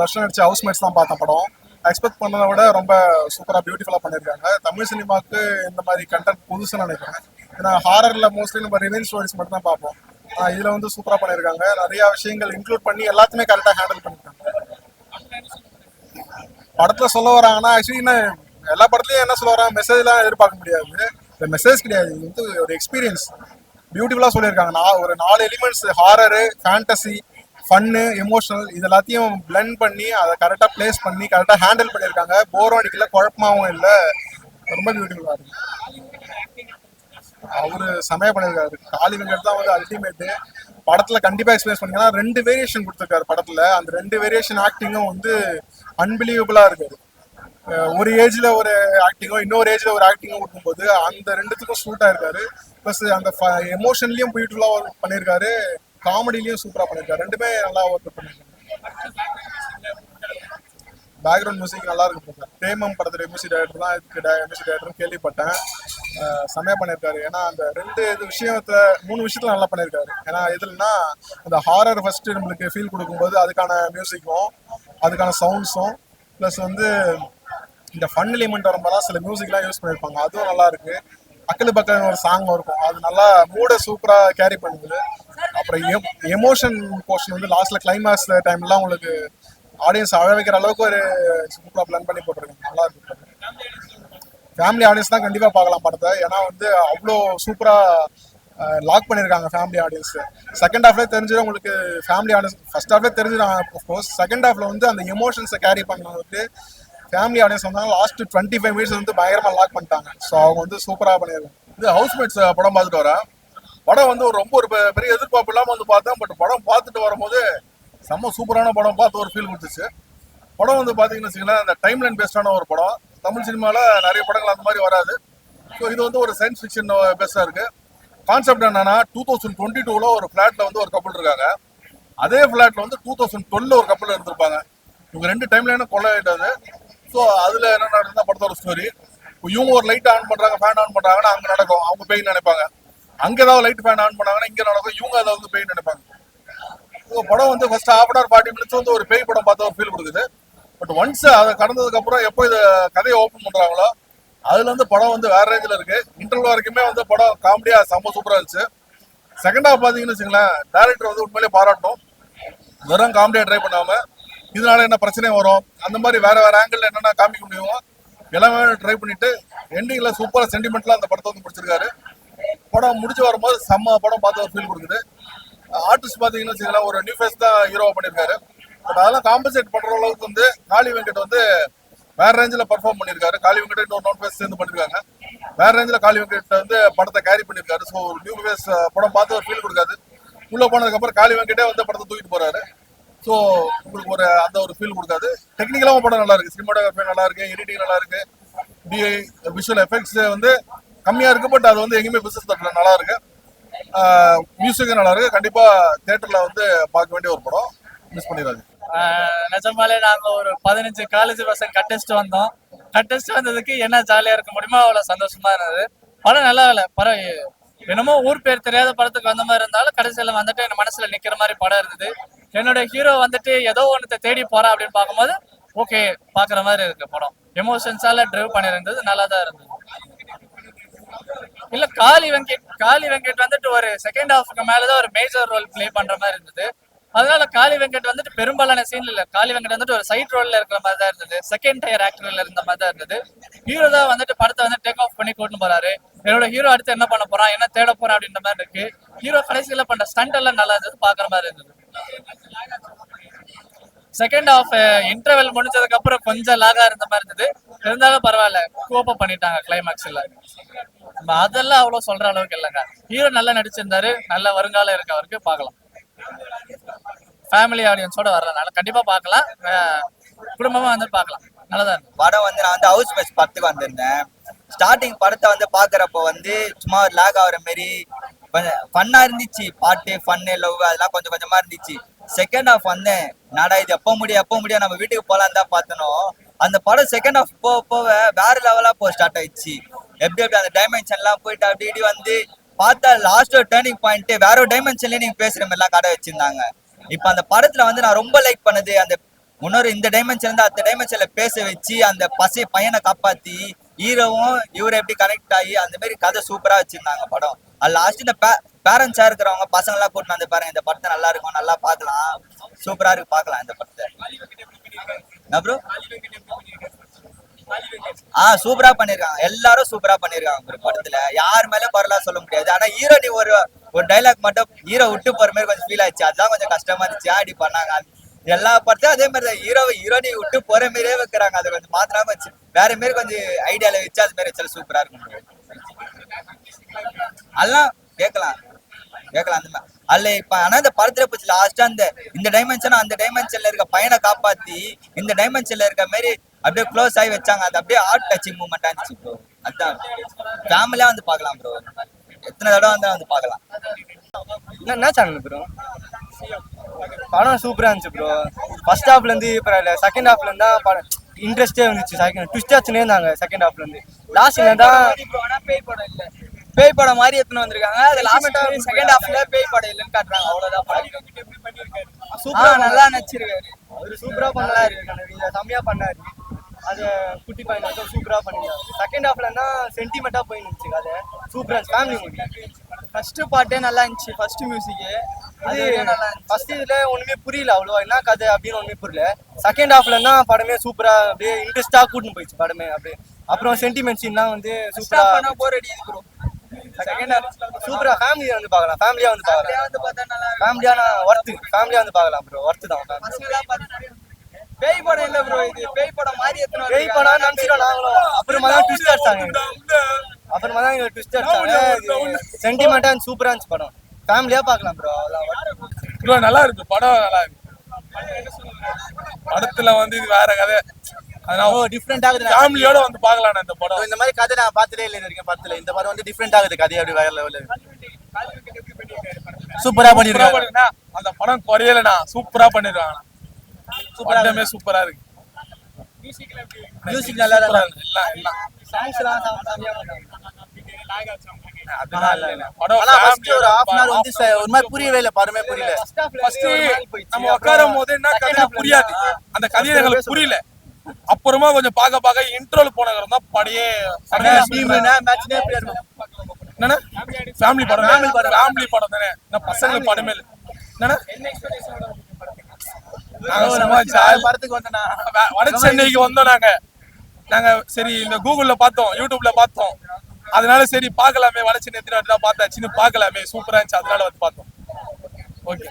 தர்ஷன் நடிச்ச ஹவுஸ்மேட்ஸ் தான் பார்த்த படம். எக்ஸ்பெக்ட் பண்ணதை விட ரொம்ப சூப்பராக பியூட்டிஃபுல்லாக பண்ணியிருக்காங்க. தமிழ் சினிமாவுக்கு இந்த மாதிரி கண்டென்ட் புதுசுன்னு நினைக்கிறேன். ஏன்னா ஹாரரில் மோஸ்ட்லி நம்ம ரிவெஞ்ச் ஸ்டோரிஸ் மட்டும் தான் பார்ப்போம். இதில் வந்து சூப்பராக பண்ணியிருக்காங்க. நிறையா விஷயங்கள் இன்க்ளூட் பண்ணி எல்லாத்தையுமே கரெக்டாக ஹேண்டில் பண்ணியிருக்காங்க. படத்தில் சொல்ல வராங்கன்னா ஆக்சுவலி என்ன எல்லா படத்துலையும் என்ன சொல்ல வராங்க, மெசேஜ்லாம் எதிர்பார்க்க முடியாது. இந்த மெசேஜ் கிடையாது, இது வந்து ஒரு எக்ஸ்பீரியன்ஸ். பியூட்டிஃபுல்லாக சொல்லியிருக்காங்க. ஒரு 4 elements, horror, fantasy, fun, emotional, இது எல்லாத்தையும் பிளெண்ட் பண்ணி அதை கரெக்டாக பிளேஸ் பண்ணி கரெக்டாக ஹேண்டில் பண்ணியிருக்காங்க. போரும் அடிக்கல, குழப்பமாகவும் இல்லை, ரொம்ப பியூட்டிஃபுல்லாக இருக்கு. அவரு செமையா பண்ணியிருக்காரு. காளி வெங்கட் தான் வந்து அல்டிமேட்டு. படத்துல கண்டிப்பா எக்ஸ்பீரியன்ஸ் பண்ணிங்கன்னா 2 வேரியேஷன் கொடுத்துருக்காரு படத்துல. அந்த 2 வேரியேஷன் ஆக்டிங்கும் வந்து அன்பிலீவபிளா இருக்காரு. ஒரு ஏஜ்ல ஒரு ஆக்டிங்கும் இன்னொரு ஏஜ்ல ஒரு ஆக்டிங்கும் கொடுக்கும்போது அந்த 2த்துக்கும் சூட்டா இருக்காரு. ப்ளஸ் அந்த எமோஷன்லயும் பியூட்டிஃபுல்லா பண்ணியிருக்காரு, காமெடிலையும் சூப்பரா பண்ணியிருக்காரு. 2மே நல்லா ஒர்க் பண்ணியிருக்காரு. பேக்ரவுண்ட் மியூசிக் நல்லா இருக்கு சார். பிரேமம் படத்துடைய மியூசிக் டைரக்டர் தான் இதுக்கு மியூசிக் டைரக்டர்னு கேள்விப்பட்டேன். செமையா பண்ணியிருக்காரு. ஏன்னா அந்த 3 விஷயத்துல நல்லா பண்ணியிருக்காரு. ஏன்னா எதுலன்னா அந்த ஹாரர் ஃபர்ஸ்ட் நம்மளுக்கு ஃபீல் கொடுக்கும்போது அதுக்கான மியூசிக்கும் அதுக்கான சவுண்ட்ஸும் ப்ளஸ் வந்து இந்த ஃபன் எலிமெண்ட் வரும்போது சில மியூசிக்லாம் யூஸ் பண்ணியிருப்பாங்க, அதுவும் நல்லா இருக்கு. அக்கலு பக்கல் ஒரு சாங் இருக்கும், அது நல்லா மூட சூப்பரா கேரி பண்ணுது. அப்புறம் எமோஷன் போர்ஷன் வந்து லாஸ்ட்ல கிளைமேக்ஸ் டைம்லாம் உங்களுக்கு ஆடியன்ஸ் அழ வைக்கிற அளவுக்கு ஒரு சூப்பரா பிளான் பண்ணி போட்டிருக்காங்க. நல்லா இருக்கு. ஃபேமிலி ஆடியன்ஸ் தான் கண்டிப்பா பார்க்கலாம் படத்தை. ஏன்னா வந்து அவ்வளோ சூப்பரா லாக் பண்ணியிருக்காங்க ஃபேமிலி ஆடியன்ஸ். செகண்ட் ஹாஃப்ல தெரிஞ்சிடும் உங்களுக்கு. ஃபேமிலி ஆடியன்ஸ் ஃபர்ஸ்ட் ஹாஃப்ல தெரிஞ்சிடும் அஃப்கோர்ஸ். செகண்ட் ஹாஃப்ல வந்து அந்த எமோஷன்ஸை கேரி பண்ணவங்களுக்கு ஃபேமிலி ஆடியன்ஸ் வந்தாங்க. லாஸ்ட் 25 மினிட்ஸ் வந்து பயங்கரமா லாக் பண்ணிட்டாங்க. ஸோ அவங்க வந்து சூப்பராக பண்ணியிருக்காங்க. இது ஹவுஸ்மேட்ஸ் படம் பார்த்துட்டு வரேன். படம் வந்து ரொம்ப ஒரு பெரிய எதிர்பார்ப்பு இல்லாமல் வந்து பார்த்தேன். பட் படம் பார்த்துட்டு வரும்போது செம்ம சூப்பரான படம், பார்த்து ஒரு ஃபீல் கொடுத்துச்சு. படம் வந்து பார்த்தீங்கன்னு வச்சுக்கலாம், இந்த டைம் லைன் பேஸ்டான ஒரு படம். தமிழ் சினிமாவில் நிறைய படங்கள் அந்த மாதிரி வராது. ஸோ இது வந்து ஒரு சயின்ஸ் ஃபிக்ஷன் பேஸ்டாக இருக்குது. கான்செப்ட் என்னன்னா 2022 ஒரு ஃப்ளாட்டில் வந்து ஒரு கப்பல் இருக்காங்க. அதே ஃப்ளாட்டில் வந்து 2012 ஒரு கப்பல் இருந்திருப்பாங்க. இவங்க 2 டைம் லைனும் கொள்ள ஆகிட்டது. ஸோ அதில் என்ன நடந்தா படத்தோட ஸ்டோரி. இவங்க ஒரு லைட் ஆன் பண்ணுறாங்க, ஃபேன் ஆன் பண்ணுறாங்கன்னா அங்கே நடக்கும், அவங்க பெயின் நினைப்பாங்க. அங்கே ஏதாவது லைட் ஃபேன் ஆன் பண்ணாங்கன்னா இங்கே நடக்கும், இவங்க அதை வந்து பெயின் நினைப்பாங்க. ஸோ படம் வந்து first half an hour 40 minutes வந்து ஒரு பேய் படம் பார்த்த ஒரு ஃபீல் கொடுக்குது. பட் ஒன்ஸ் அதை கடந்ததுக்கப்புறம் எப்போ இதை கதையை ஓப்பன் பண்ணுறாங்களோ அதுலேருந்து படம் வந்து வேற ரேஞ்சில் இருக்கு. இன்டர்வல் வரைக்குமே வந்து படம் காமெடியாக செம்ம சூப்பராக இருந்துச்சு. செகண்ட் ஹாஃப் பார்த்தீங்கன்னு வச்சுங்களேன், டேரக்டர் வந்து உண்மையிலேயே பாராட்டும். வெறும் காமெடியாக ட்ரை பண்ணாமல் இதனால என்ன பிரச்சனையும் வரும், அந்த மாதிரி வேற ஆங்கிள் என்னென்ன காமிக்க முடியுமோ எல்லாமே ட்ரை பண்ணிட்டு எண்டிங்கில் சூப்பராக சென்டிமெண்ட்லாம் அந்த படத்தை வந்து முடிச்சிருக்காரு. படம் முடிச்சு வரும்போது செம்ம படம் பார்த்து ஒரு ஃபீல் கொடுக்குது. ஆர்டிஸ்ட் பார்த்தீங்கன்னு வச்சுக்கலாம், ஒரு நியூ ஃபேஸ் தான் ஹீரோவாக பண்ணியிருக்காரு. பட் அதெல்லாம் காம்பன்சேட் பண்ணுற அளவுக்கு வந்து காளி வெங்கட் வந்து வேற ரேஞ்சில் பர்ஃபார்ம் பண்ணியிருக்காரு. காளி வெங்கட் இன்னொரு நோன் ஃபேஸ் சேர்ந்து பண்ணியிருக்காங்க. வேற ரேஞ்சில் காளி வெங்கட் வந்து படத்தை கேரி பண்ணியிருக்காரு. ஸோ ஒரு நியூ ஃபேஸ் படம் பார்த்து ஒரு ஃபீல் கொடுக்காது. உள்ளே போனதுக்கப்புறம் காளி வெங்கட்டே வந்து படத்தை தூக்கிட்டு போறாரு. ஸோ உங்களுக்கு ஒரு ஃபீல் கொடுக்காது. டெக்னிக்கலாகவும் படம் நல்லா இருக்கு, சினிமாட்டோகிராஃபி நல்லா இருக்கு, எடிட்டிங் நல்லா இருக்கு, விஷுவல் எஃபெக்ட்ஸ் வந்து கம்மியாக இருக்கு. பட் அது வந்து எங்கேயுமே பிசினஸ் தட்டில் நல்லா இருக்கு. மியூசிக்கும் நல்லா இருக்கு. கண்டிப்பா தியேட்டர்ல வந்து பார்க்க வேண்டிய ஒரு படம், மிஸ் பண்ணிடாது. நிஜமாலே நாங்க ஒரு 15 காலேஜ் பசங்க கட்டெஸ்ட் வந்தோம். கட்டெஸ்ட் வந்ததுக்கு என்ன ஜாலியா இருக்க முடியுமோ அவ்வளவு சந்தோஷமா இருந்தது. படம் நல்லா இல்லை, என்னமோ ஊர் பேர் தெரியாத படத்துக்கு வந்த மாதிரி இருந்தாலும் கடைசியில வந்துட்டு என் மனசுல நிக்கிற மாதிரி படம் இருந்தது. என்னோட ஹீரோ வந்துட்டு ஏதோ ஒன்றத்தை தேடி போறா அப்படின்னு பார்க்கும்போது ஓகே பாக்குற மாதிரி இருக்கு படம். எமோஷன்ஸால டிரைவ் பண்ணிருந்தது, நல்லா தான் இருந்தது. இல்ல காளி வெங்கட் வந்துட்டு ஒரு செகண்ட் ஹாஃப்க்கு மேலதான் ஒரு மேஜர் ரோல் பிளே பண்ற மாதிரி இருந்தது. அதனால காளி வெங்கட் வந்துட்டு பெரும்பாலான சீன்ல இல்ல, காளி வெங்கட் வந்துட்டு ஒரு சைட் ரோல்ல இருக்கிற மாதிரி தான் இருந்தது, செகண்ட் டயர் ஆக்டர்ல இருந்த மாதிரி தான் இருந்தது. ஹீரோ தான் வந்துட்டு படத்தை வந்து டேக் ஆஃப் பண்ணி கூட்டு போறாரு. என்னோட ஹீரோ அடுத்து என்ன பண்ண போறான், என்ன தேட போறான் அப்படின்ற மாதிரி இருக்கு. ஹீரோ கடைசியில பண்ற ஸ்டண்ட் எல்லாம் நல்லா இருந்தது, பாக்குற மாதிரி இருந்தது. செகண்ட் ஹாஃப் இன்டர்வெல் முடிஞ்சதுக்கு அப்புறம் கொஞ்சம் லாகா இருந்த மாதிரி இருந்தது. இருந்தாலும் பரவாயில்ல, கோப்ப பண்ணிட்டாங்க கிளைமேக்ஸ்ல. அதெல்லாம் அவ்வளவு சொல்ற அளவுக்கு இல்லைங்க. ஹீரோ நல்லா நடிச்சிருந்தாரு, நல்ல வருங்காலம் இருக்கு அவருக்கு, பார்க்கலாம். ஃபேமிலி ஆடியன்ஸோட வரலனால கண்டிப்பா பார்க்கலாம், குடும்பமா வந்து பார்க்கலாம், நல்லதா இருக்கு படம். வந்து நான் வந்து ஹவுஸ் மேட்ச் படத்துக்கு வந்திருந்தேன். ஸ்டார்டிங் படத்தை வந்து பாக்குறப்போ வந்து சும்மா லாக் ஆகுற மாரி ஃபன்னா இருந்துச்சு. பாட்டு ஃபன்னு லவ் அதெல்லாம் கொஞ்சம் கொஞ்சமா இருந்துச்சு. செகண்ட் ஹாஃப் வந்தேன், நாடா இது எப்போ முடியும் நம்ம வீட்டுக்கு போலாம் தான் பார்த்தனோம். அந்த படம் செகண்ட் ஹாஃப் போக வேற லெவலா ஸ்டார்ட் ஆயிடுச்சு. எப்படி அந்த டைமென்ஷன்லாம் போயிட்டு அப்படி இப்படி வந்து பார்த்தா லாஸ்ட் ஒரு டேர்னிங் பாயிண்ட் வேற ஒரு டைமென்ஷன்லயே நீங்க பேசுற மாதிரி எல்லாம் கடை வச்சிருந்தாங்க. இப்ப அந்த படத்துல வந்து நான் ரொம்ப லைக் பண்ணது அந்த இன்னொரு இந்த டைமென்ஷன் இருந்து அடுத்த டைமென்ஷன்ல பேச வச்சு அந்த பையனை காப்பாத்தி ஹீரோவும் இவரை எப்படி கனெக்ட் ஆகி அந்த மாதிரி கதை சூப்பரா வச்சிருந்தாங்க படம். அது லாஸ்ட் இந்த பேரண்ட்ஸா இருக்கிறவங்க பசங்க எல்லாம் கூட்டிட்டு வந்து பாருங்க, இந்த படத்தை நல்லா இருக்கும், நல்லா பார்க்கலாம், சூப்பரா இருக்கு, பார்க்கலாம் இந்த படத்தை. ப்ரோ சூப்பரா பண்ணிருக்காங்க, எல்லாரும் சூப்பரா பண்ணிருக்காங்க ப்ரோ. படத்துல யார் மேல குரலா சொல்ல முடியாது. ஆனா ஹீரோ நீ ஒரு டைலாக் மட்டும் ஹீரோ விட்டு போற மாதிரி கொஞ்சம் ஃபீல் ஆச்சு, அதுதான் கொஞ்சம் கஷ்டமா இருந்துச்சு. ஆடி பண்ணாங்க எல்லா படத்தையும் அதே மாதிரி தான் ஹீரோனி விட்டு போற மாதிரியே வைக்கிறாங்க. அதை கொஞ்சம் மாத்திராம வச்சு வேற மாரி கொஞ்சம் ஐடியால வச்சு அது மாதிரி வச்சாலும் சூப்பரா இருக்கும். அதெல்லாம் கேட்கலாம் அந்த மாதிரி அல்ல. இப்ப ஆனா இந்த படத்துல போச்சு லாஸ்டா இந்த டைமென்ஷன் அந்த டைமென்ஷன்ல இருக்க பையனை காப்பாத்தி இந்த டைமென்ஷன்ல இருக்க மாதிரி அப்படியே க்ளோஸ் ஆகி வச்சாங்க. அது அப்படியே ஹார்ட் டச்சிங் மூமெண்ட் ஆச்சு ப்ரோ. அதுதான் ஃபேமிலியா வந்து பார்க்கலாம் ப்ரோ, எத்தனை தடவை வந்து பார்க்கலாம். என்ன சேனல் ப்ரோ? படம் சூப்பரா இருந்துச்சு ப்ரோ. ஃபர்ஸ்ட் ஹாஃப்ல இருந்து செகண்ட் ஹாஃப்ல இருந்தா படம் இன்ட்ரெஸ்டே இருந்துச்சு. செகண்ட் ட்விஸ்ட் ஆச்சுனே இருந்தாங்க செகண்ட் ஹாஃப்ல இருந்து. லாஸ்ட்ல தான் பேய் படம் இல்ல, பேய் படம் மாதிரி எடுத்துன்னு வந்திருக்காங்க. அது லாஸ்ட் செகண்ட் ஹாஃப்ல பேய் படம் இல்லன்னு காட்டுறாங்க, அவ்வளவுதான். சூப்பரா நல்லா நடிச்சிருக்காரு அவரு, சூப்பரா பண்ணலாம் இருக்கு, செம்மையா பண்ணாரு. அது குட்டி பையன் சூப்பரா பண்ணிருக்காரு. செகண்ட் ஹாஃப்ல தான் சென்டிமெண்டா போயிருந்துச்சு, அது சூப்பரா இருந்துச்சு. Family movie. ஃபர்ஸ்ட் பார்ட்டே நல்லா இருந்துச்சு, ஃபர்ஸ்ட் மியூசிக். அது ஃபர்ஸ்ட் இதுல ஒண்ணுமே புரியல அவ்வளவா, என்ன கதை அப்படின்னு ஒண்ணுமே புரியல. செகண்ட் ஹாஃப்ல தான் படமே சூப்பரா அப்படியே இன்ட்ரெஸ்டா கூட்டின்னு போயிடுச்சு படமே அப்படியே. அப்புறம் சென்டிமெண்ட் சீன்லாம் வந்து சூப்பரா போர் அடிக்குது ப்ரோ. செகண்ட் ஹாஃப் சூப்பரா ஃபேமிலியா வந்து பார்க்கலாம், ஃபேமிலியா வந்து பார்க்கலாம், ஃபேமிலியான ஒர்த்து, ஃபேமிலியா வந்து பார்க்கலாம் ப்ரோ, ஒர்த்து தான். பேய் படம் இல்ல ப்ரோ, இது பேய் படம் மாதிரி எத்தனை பேய் படம் நினைச்சிரோம் நாங்களும். அப்புறமா தான் ட்விஸ்ட் அடிச்சாங்க, அப்புறமா தான் இங்க ட்விஸ்ட் அடிச்சாங்க. சென்டிமெண்டா சூப்பரா இருந்துச்சு படம், ஃபேமிலியா பார்க்கலாம் ப்ரோ. ப்ரோ நல்லா இருக்கு படம், நல்லா இருக்கு. படத்துல வந்து இது வேற கதை, அதனால டிஃப்ரெண்ட் ஆகுது. ஃபேமிலியோட வந்து பார்க்கலாம் இந்த படம். இந்த மாதிரி கதை நான் பார்த்ததே இல்லை இருக்கேன் படத்துல. இந்த படம் வந்து டிஃப்ரெண்ட் ஆகுது, கதை அப்படி வேற லெவல்ல சூப்பரா பண்ணிருக்காங்க. அந்த படம் குறையலண்ணா, சூப்பரா பண்ணிருக்காங்க. படமே சூப்பரா இருக்கு, மியூசிக் நல்லா இருக்கு, எல்லாம் சாங்ஸ்லாம் அதனால இல்ல படம். ஆனா ஃபர்ஸ்ட் ஒரு half an hour வந்து ஒரு மாதிரி புரியவே இல்ல, படமே புரியல. ஃபர்ஸ்ட் நம்ம உட்காரும் போது என்ன கதை புரியாது, அந்த கதையை எங்களுக்கு புரியல. அப்புறமா கொஞ்சம் பார்க்க இன்ட்ரோல போனதுக்கு தான் படையே என்னன்னா ஃபேமிலி படம், ஃபேமிலி படம் தானே, நான் பசங்க படமே இல்லை. என்னன்னா வட சென்னைக்கு வந்தோம் நாங்க சரி இந்த கூகுள்ல பார்த்தோம், யூடியூப்ல பார்த்தோம், அதனால சரி பார்க்கலாமே, வட சென்னை பார்த்தாச்சுன்னு பார்க்கலாமே, சூப்பரா இருந்துச்சு, அதனால வந்து பார்த்தோம். ஓகே.